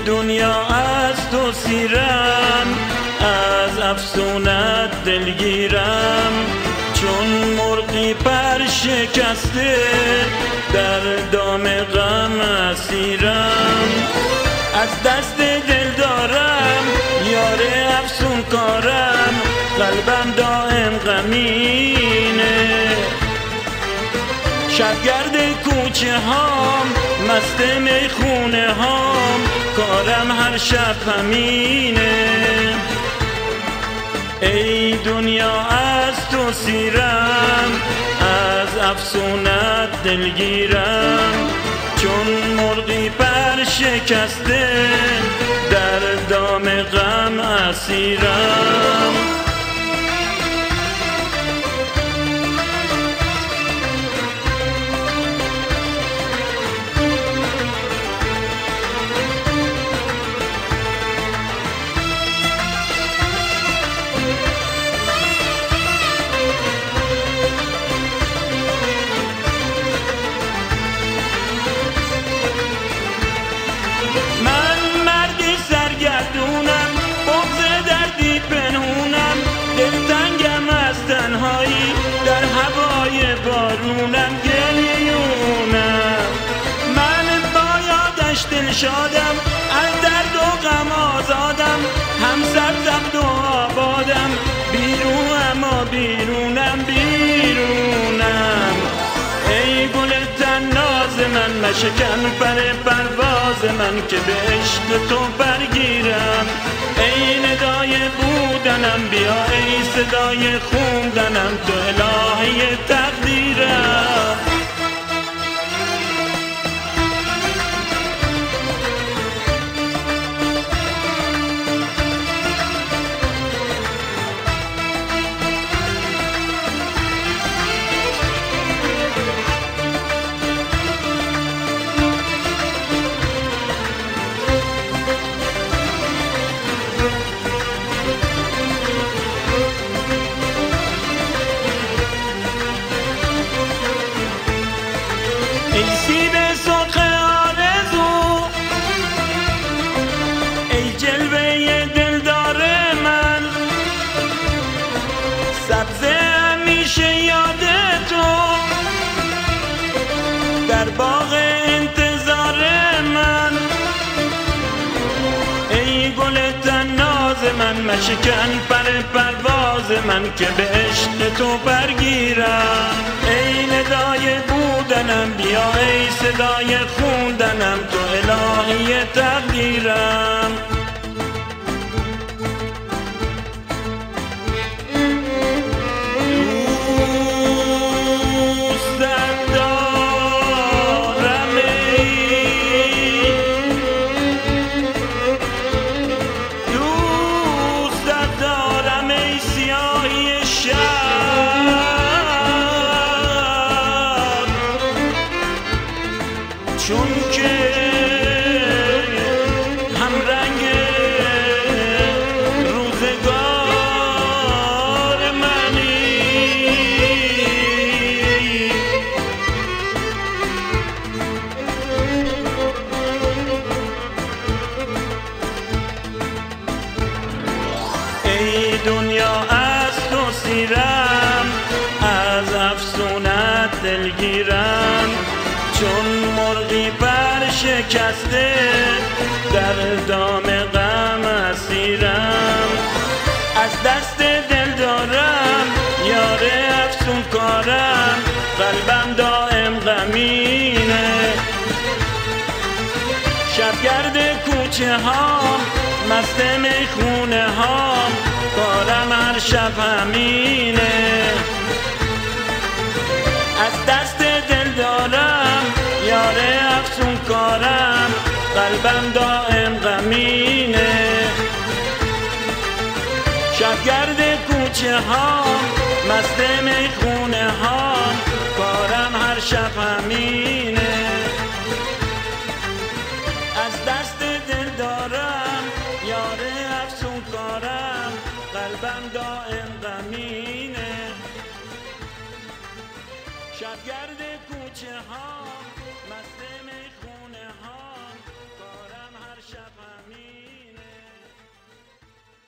دنیا از تو سیرم، از افسونت دلگیرم، چون مرغی پر شکسته در دام غم اسیرم. از دست دل دارم یار افسون کارم، قلبم دائم غمینه. شبگرد کوچه هام، مست میخونه هام، کارم هر شب همینه. ای دنیا از تو سیرم، از افسونت دلگیرم، چون مرغی پر شکسته در دام غم اسیرم. در هوای بارونم گریونم، من با یادش دل شادم، از درد و غم آزادم، هم سرزبد و آبادم، بیرونم و بیرونم بیرونم. ای گل طناز من، مشکن پر پرواز من، که به عشق تو برگیرم. ای ندای بودنم بیا، ای صدای خوندنم، تو الهه تقدیرم. ای سیب سرخ آرزو، ای جلوه دلدار من، سبز همیشه یاد تو در باغ انتظار من. ای گل طناز من، مشکن پر پرواز من، که به عشق تو برگیرم. ای ندای بودنم بیا، ای صدای خوندنم، تو الهه تقدیرم. چون که هم رنگ روزگار منی، ای دنیا از تو سیرم، از افسونت دلگیرم، چون مرغی پر شکسته در دام غم اسیرم. از دست دل دارم یار افسون کارم، قلبم دائم غمینه. شبگرد کوچه هام، مست میخونه هام، کارم هر شب همینه. از دست دل دارم یار افسون کارم، قلبم دائم غمینه. شبگرد کوچه هام، مست میخونه هام، کارم هر شب همینه. از دست دل دارم یار افسون کارم، قلبم دائم غمینه. شبگرد کوچه ها مست